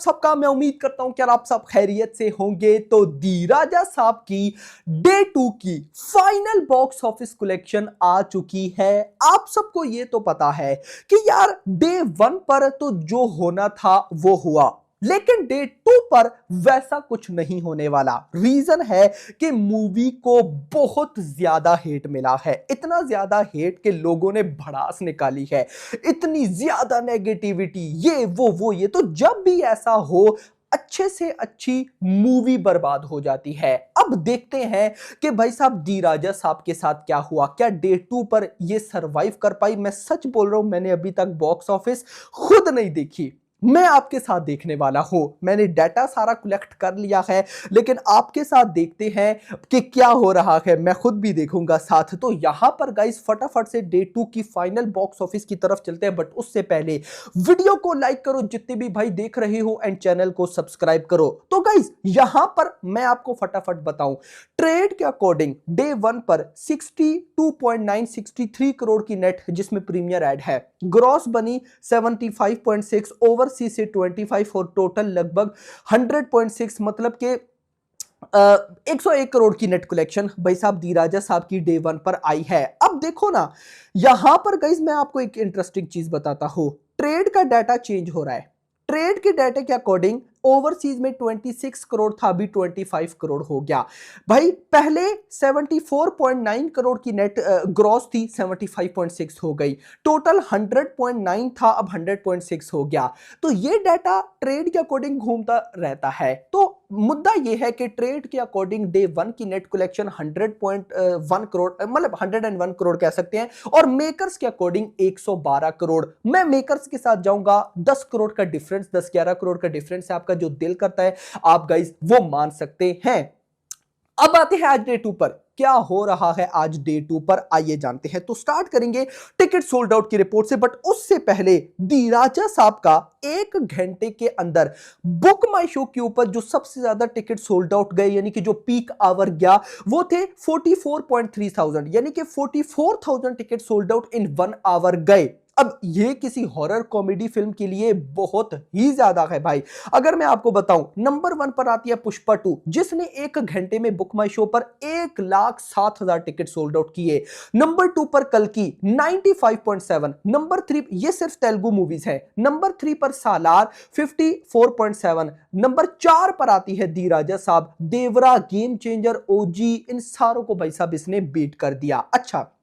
सबका। मैं उम्मीद करता हूं कि आप सब खैरियत से होंगे। तो दी राजा साहब की डे 2 की फाइनल बॉक्स ऑफिस कलेक्शन आ चुकी है। आप सबको ये तो पता है कि यार डे 1 पर तो जो होना था वो हुआ, लेकिन डे 2 पर वैसा कुछ नहीं होने वाला। रीजन है कि मूवी को बहुत ज्यादा हेट मिला है, इतना ज्यादा हेट कि लोगों ने भड़ास निकाली है, इतनी ज्यादा नेगेटिविटी, ये वो ये। तो जब भी ऐसा हो, अच्छे से अच्छी मूवी बर्बाद हो जाती है। अब देखते हैं कि भाई साहब दी राजा साहब के साथ क्या हुआ, क्या डे 2 पर ये सरवाइव कर पाई। मैं सच बोल रहा हूं, मैंने अभी तक बॉक्स ऑफिस खुद नहीं देखी, मैं आपके साथ देखने वाला हूं। मैंने डाटा सारा कलेक्ट कर लिया है, लेकिन आपके साथ देखते हैं कि क्या हो रहा है। मैं खुद भी देखूंगा साथ। तो यहां पर गाइस फटाफट से डे 2 की फाइनल बॉक्स ऑफिस की तरफ चलते हैं, बट उससे पहले वीडियो को लाइक करो जितने भी भाई देख रहे हो, एंड चैनल को सब्सक्राइब करो। तो गाइस यहां पर मैं आपको फटाफट बताऊं, ट्रेड के अकॉर्डिंग डे 1 पर 62.963 करोड़ की नेट, जिसमें प्रीमियर ऐड है, ग्रॉस बनी 75.6, ओवरसीज से 25 और टोटल लगभग 100.6, मतलब के 101 करोड़ की नेट कलेक्शन भाई साहब दी राजा साहब की डे 1 पर आई है। अब देखो ना, यहां पर गाइस मैं आपको एक इंटरेस्टिंग चीज बताता हूं। ट्रेड का डाटा चेंज हो रहा है। ट्रेड के डाटा के अकॉर्डिंग ओवरसीज में 26 करोड़ था, अभी 25 करोड़ हो गया। भाई पहले 74.9 करोड़ की नेट ग्रॉस थी, 75.6 हो गई। टोटल 100.9 था, अब 100.6 हो गया। तो ये डाटा ट्रेड के अकॉर्डिंग घूमता रहता है। तो मुद्दा ये है कि ट्रेड के अकॉर्डिंग डे 1 की नेट कलेक्शन 100.1 करोड़, मतलब 101 करोड़ कह सकते हैं, और मेकर्स के अकॉर्डिंग 112 करोड़। मैं मेकर्स के साथ जाऊंगा, 10 करोड़ का डिफरेंस, 10-11 करोड़ का डिफरेंस है। आपका जो दिल करता है आप गाइस वो मान सकते हैं। अब आते हैं आज डे 2 पर, क्या हो रहा है आज डे 2 पर, आइए जानते हैं। तो स्टार्ट करेंगे टिकट सोल्ड आउट की रिपोर्ट से, बट उससे पहले दी राजा साहब का 1 घंटे के अंदर बुक माई शो के ऊपर जो सबसे ज्यादा टिकट सोल्ड आउट गए, यानी कि जो पीक आवर गया, वो थे 44.3 थाउजेंड, यानी कि 44,000 ticket sold out in 1 hour गए। अब ये किसी हॉरर कॉमेडी फिल्म के लिए बहुत ही ज्यादा है भाई। अगर मैं आपको बताऊं, नंबर 1 पर आती है पुष्पा 2, जिसने 1 घंटे में बुक माई शो पर 1,07,000 टिकट सोल्ड आउट किए। नंबर 2 पर कल्कि 95.7, नंबर 3, ये सिर्फ तेलुगु मूवीज है। नंबर 3 पर सालार 54.7, नंबर 4 पर आती है दी राजा साहब, देवरा, गेम चेंजर, ओजी, इन सारों को भाई साहब इसने बीट कर दिया। अच्छा,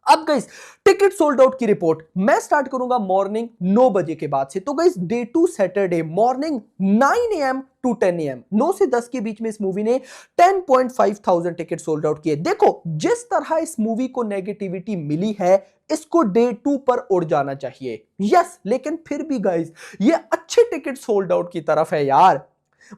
अब गाइस टिकट सोल्ड आउट की रिपोर्ट मैं स्टार्ट करूंगा मॉर्निंग 9 बजे के बाद से। तो guys day 2 Saturday morning 9 AM to 10 AM, 9 से 10 के बीच में इस मूवी ने 10.5 थाउजेंड टिकट सोल्ड आउट किए। देखो जिस तरह इस मूवी को नेगेटिविटी मिली है, इसको डे 2 पर उड़ जाना चाहिए, यस, लेकिन फिर भी गाइस ये अच्छे टिकट सोल्ड आउट की तरफ है यार।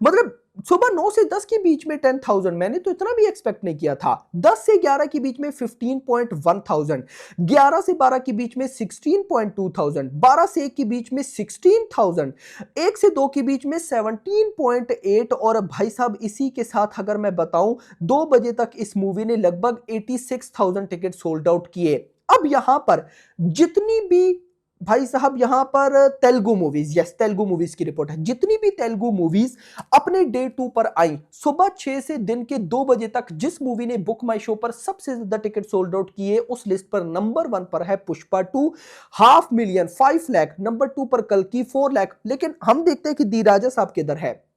मतलब सुबह 9 से 10 के बीच में 10,000, मैंने तो इतना भी एक्सपेक्ट नहीं किया था। 10 से 11 के बीच में 15.1 थाउजेंड, 11 से 12 के बीच में 16.2 थाउजेंड, 12 से 1 के बीच में 16,000, 1 से 2 के बीच में 17.8, और भाई साहब इसी के साथ अगर मैं बताऊं 2 बजे तक इस मूवी ने लगभग 86,000 टिकट सोल्ड आउट किए। अब यहां पर जितनी भी भाई साहब यहां पर Telugu movies, yes Telugu movies की रिपोर्ट है, जितनी भी तेलुगु मूवीज अपने डे 2 पर आई सुबह 6 से दिन के 2 बजे तक, जिस मूवी ने बुक माई शो पर सबसे ज्यादा टिकट सोल्ड आउट किए, उस लिस्ट पर नंबर 1 पर है पुष्पा 2, 500,000, 5 लाख। नंबर 2 पर कल्कि 4 लाख। लेकिन हम देखते हैं कि दी राजा साहब के दर है।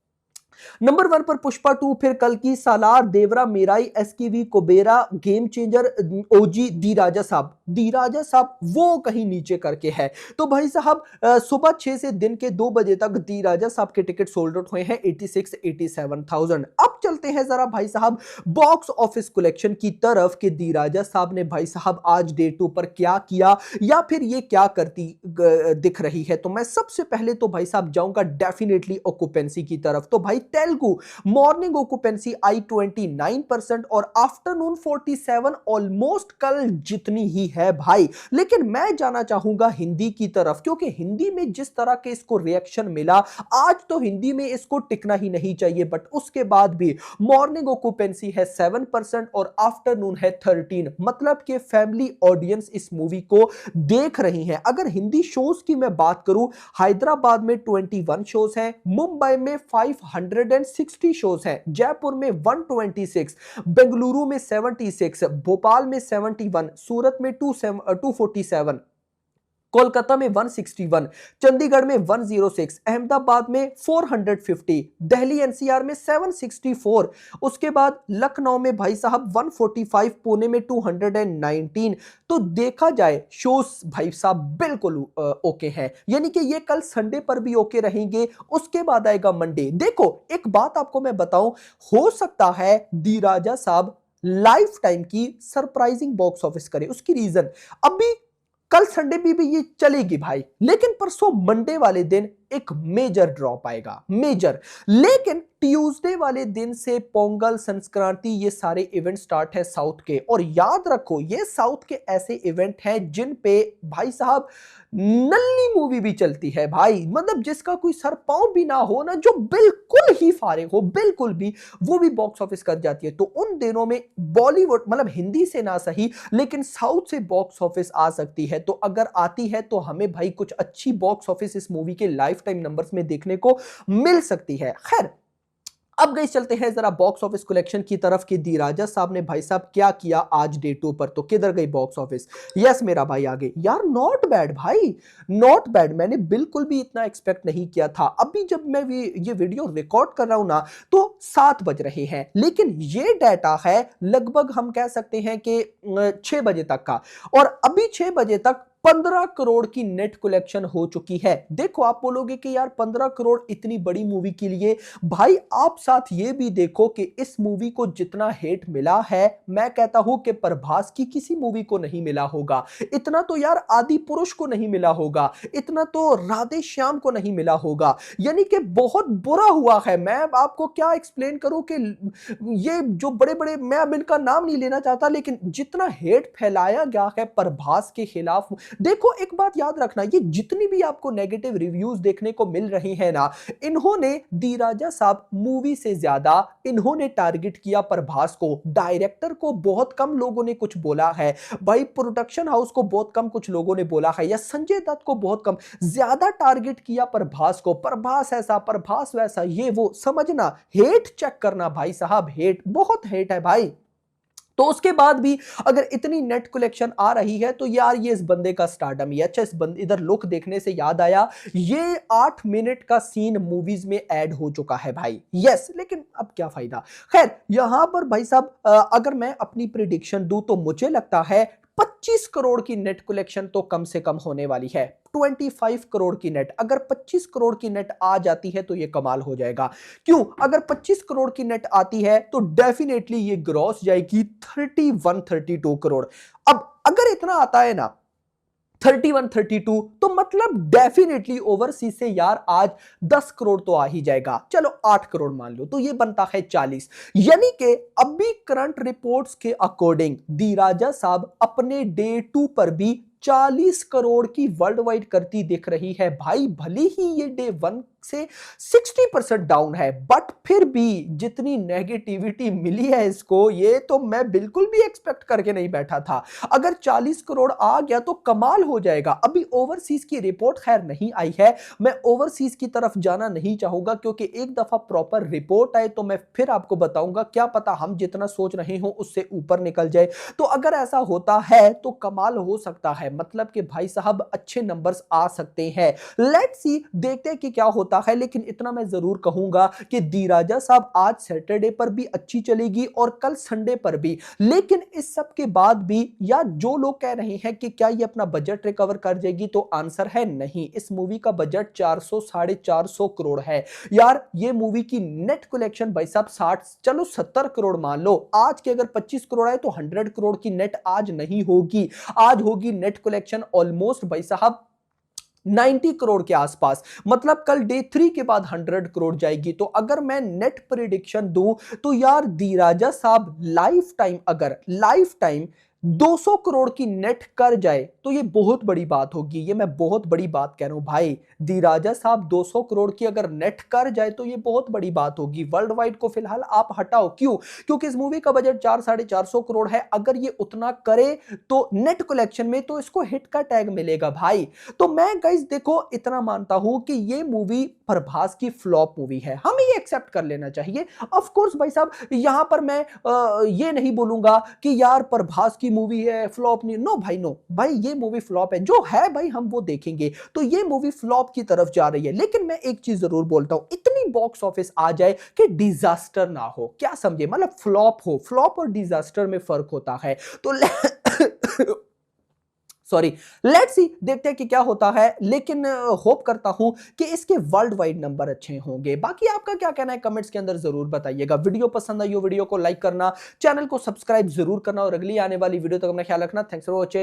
नंबर 1 पर पुष्पा 2, फिर कल्कि, सालार, देवरा, मेराई, एसकेवी, कोबेरा, गेम चेंजर, ओजी, दी राजा साहब। दी राजा साहब वो कहीं नीचे करके है। तो भाई साहब सुबह 6 से दिन के 2 बजे तक दी राजा साहब के टिकट सोल्ड आउट हुए हैं 86-87,000। अब चलते हैं जरा भाई साहब बॉक्स ऑफिस कलेक्शन की तरफ कि दी राजा साहब ने भाई साहब आज डे 2 पर क्या किया, या फिर ये क्या करती दिख रही है। तो मैं सबसे पहले तो भाई साहब जाऊंगा डेफिनेटली ऑक्यूपेंसी की तरफ। तो भाई तेलुगु मॉर्निंग ऑक्यूपेंसी आई 29% और आफ्टरनून 47, ऑलमोस्ट कल जितनी ही है भाई। लेकिन मैं जाना चाहूंगा हिंदी की तरफ, क्योंकि हिंदी में जिस तरह के इसको रिएक्शन मिला, आज तो हिंदी में इसको टिकना ही नहीं चाहिए, बट उसके बाद भी मॉर्निंग ऑक्यूपेंसी है 7% और आफ्टरनून है 13, मतलब कि फैमिली ऑडियंस इस मूवी को देख रही है। अगर हिंदी शोज की मैं बात करूं, हैदराबाद में 21 शोज हैं, मुंबई में 560 शोज हैं, जयपुर में 126, बेंगलुरु में 76, भोपाल में 71, सूरत में 247, कोलकाता में 161, चंडीगढ़ में 106, अहमदाबाद में 450, दिल्ली एनसीआर में 764, उसके बाद लखनऊ में भाई साहब 145, पुणे में 219। तो देखा जाए शोज भाई साहब बिल्कुल ओके हैं, यानी कि ये कल संडे पर भी ओके रहेंगे, उसके बाद आएगा मंडे। देखो एक बात आपको मैं बताऊं, हो सकता है दी राजा साहब लाइफ टाइम की सरप्राइजिंग बॉक्स ऑफिस करे। उसकी रीजन, अभी कल संडे भी ये चलेगी भाई, लेकिन परसों मंडे वाले दिन एक मेजर ड्रॉप आएगा, मेजर। लेकिन ट्यूसडे वाले दिन से पोंगल, संक्रांति, ये सारे इवेंट स्टार्ट है साउथ के, और याद रखो ये साउथ के ऐसे इवेंट हैं जिन पे भाई साहब नल्ली मूवी भी चलती है भाई, मतलब जिसका कोई सर पांव भी ना हो ना, जो बिल्कुल ही फारिग हो बिल्कुल भी, वो भी बॉक्स ऑफिस कर जाती है। तो उन दिनों में बॉलीवुड, मतलब हिंदी से ना सही लेकिन साउथ से बॉक्स ऑफिस आ सकती है। तो अगर आती है तो हमें भाई कुछ अच्छी बॉक्स ऑफिस इस मूवी के लाइफ टाइम नंबर्स में देखने को मिल सकती है। खैर अब गई चलते हैं जरा बॉक्स ऑफिस कलेक्शन की तरफ कि दी राजा साहब ने भाई साहब क्या किया आज डे 2 पर। तो किधर गई बॉक्स ऑफिस? यस मेरा भाई आ गई यार, नॉट बैड भाई, नॉट बैड। मैंने बिल्कुल भी इतना एक्सपेक्ट नहीं किया था। अभी जब मैं ये वीडियो रिकॉर्ड कर रहा हूं ना तो 7 बज रहे हैं, लेकिन ये डाटा है लगभग हम कह सकते हैं कि 6 बजे तक का, और अभी 6 बजे तक 15 करोड़ की नेट कलेक्शन हो चुकी है। देखो आप बोलोगे कि यार 15 करोड़ इतनी बड़ी मूवी के लिए, भाई आप साथ ये भी देखो कि इस मूवी को जितना हेट मिला है, मैं कहता हूं कि प्रभास की किसी मूवी को नहीं मिला होगा इतना, तो यार आदि पुरुष को नहीं मिला होगा इतना, तो राधे श्याम को नहीं मिला होगा, यानी कि बहुत बुरा हुआ है। मैं आपको क्या एक्सप्लेन करूं कि ये जो बड़े बड़े, मैं अब इनका नाम नहीं लेना चाहता, लेकिन जितना हेट फैलाया गया है प्रभास के खिलाफ। देखो एक बात याद रखना, ये जितनी भी आपको नेगेटिव रिव्यूज देखने को मिल रही है ना, इन्होंने दी राजा साहब मूवी से ज्यादा इन्होंने टारगेट किया प्रभास को। डायरेक्टर को बहुत कम लोगों ने कुछ बोला है भाई, प्रोडक्शन हाउस को बहुत कम कुछ लोगों ने बोला है, या संजय दत्त को बहुत कम, ज्यादा टारगेट किया प्रभास को। प्रभास ऐसा, प्रभास वैसा, ये वो, समझना, हेट चेक करना भाई साहब, हेट, बहुत हेट है भाई। तो उसके बाद भी अगर इतनी नेट कलेक्शन आ रही है तो यार ये इस बंदे का स्टारडम ही अच्छा। इस बंदे, इधर लुक देखने से याद आया, ये 8 मिनट का सीन मूवीज में ऐड हो चुका है भाई। यस, लेकिन अब क्या फायदा। खैर यहां पर भाई साहब अगर मैं अपनी प्रिडिक्शन दूं तो मुझे लगता है 25 करोड़ की नेट कलेक्शन तो कम से कम होने वाली है। 25 करोड़ की नेट, अगर 25 करोड़ की नेट आ जाती है तो ये कमाल हो जाएगा। क्यों? अगर 25 करोड़ की नेट आती है तो डेफिनेटली ये ग्रॉस जाएगी 31-32 करोड़। अब अगर इतना आता है ना 31-32, तो मतलब डेफिनेटली ओवरसीज से यार आज 10 करोड़ तो आ ही जाएगा। चलो 8 करोड़ मान लो, तो ये बनता है 40, यानी कि अभी करंट रिपोर्ट्स के अकॉर्डिंग दी राजा साहब अपने डे 2 पर भी 40 करोड़ की वर्ल्ड वाइड करती दिख रही है भाई। भले ही ये डे 1 से 60% डाउन है, बट फिर भी जितनी नेगेटिविटी मिली है इसको, ये तो मैं बिल्कुल भी एक्सपेक्ट करके नहीं बैठा था। अगर 40 करोड़ आ गया तो कमाल हो जाएगा। अभी ओवरसीज की रिपोर्ट खैर नहीं आई है, मैं ओवरसीज की तरफ जाना नहीं चाहूंगा, क्योंकि एक दफा प्रॉपर रिपोर्ट आए तो मैं फिर आपको बताऊंगा, क्या पता हम जितना सोच रहे हो उससे ऊपर निकल जाए। तो अगर ऐसा होता है तो कमाल हो सकता है, मतलब कि भाई साहब अच्छे नंबर्स आ सकते हैं। लेट्स सी, देखते हैं कि क्या होता है। लेकिन इतना मैं जरूर कहूंगा कि दी राजा साहब आज सैटरडे पर भी अच्छी चलेगी और कल संडे पर भी। लेकिन इस सब के बाद भी, या जो लोग कह रहे हैं कि क्या ये अपना बजट रिकवर कर जाएगी, तो आंसर है नहीं। इस मूवी का बजट 400-450 करोड़ है यार। ये मूवी की नेट कलेक्शन भाई साहब 60, चलो 70 करोड़ मान लो। आज के अगर 25 करोड़ आए तो 100 करोड़ की नेट आज नहीं होगी। आज होगी नेट कलेक्शन ऑलमोस्ट भाई साहब 90 करोड़ के आसपास, मतलब कल डे 3 के बाद 100 करोड़ जाएगी। तो अगर मैं नेट प्रिडिक्शन दूं तो यार दी राजा साहब लाइफ टाइम, अगर लाइफ टाइम 200 करोड़ की नेट कर जाए तो ये बहुत बड़ी बात होगी। ये मैं बहुत बड़ी बात कह रहा हूं भाई, दी राजा साहब 200 करोड़ की अगर नेट कर जाए तो ये बहुत बड़ी बात होगी। वर्ल्ड वाइड को फिलहाल आप हटाओ, क्यों? क्योंकि इस मूवी का बजट 400-450 करोड़ है। अगर ये उतना करे तो नेट कलेक्शन में तो इसको हिट का टैग मिलेगा भाई। तो मैं गाइस देखो इतना मानता हूं कि ये मूवी प्रभास की फ्लॉप मूवी है, हमें ये एक्सेप्ट कर लेना चाहिए। ऑफ कोर्स भाई साहब, यहां पर मैं ये नहीं बोलूंगा कि यार प्रभास की मूवी है फ्लॉप नहीं, नो भाई नो, भाई ये मूवी फ्लॉप है, जो है भाई हम वो देखेंगे। तो ये मूवी फ्लॉप की तरफ जा रही है, लेकिन मैं एक चीज जरूर बोलता हूं, इतनी बॉक्स ऑफिस आ जाए कि डिजास्टर ना हो, क्या समझे, मतलब फ्लॉप हो। फ्लॉप और डिजास्टर में फर्क होता है। तो सॉरी, लेट्स सी, देखते हैं कि क्या होता है। लेकिन होप करता हूं कि इसके वर्ल्ड वाइड नंबर अच्छे होंगे। बाकी आपका क्या कहना है कमेंट्स के अंदर जरूर बताइएगा। वीडियो पसंद आई हो वीडियो को लाइक करना, चैनल को सब्सक्राइब जरूर करना और अगली आने वाली वीडियो तक अपना ख्याल रखना। Thanks for watching.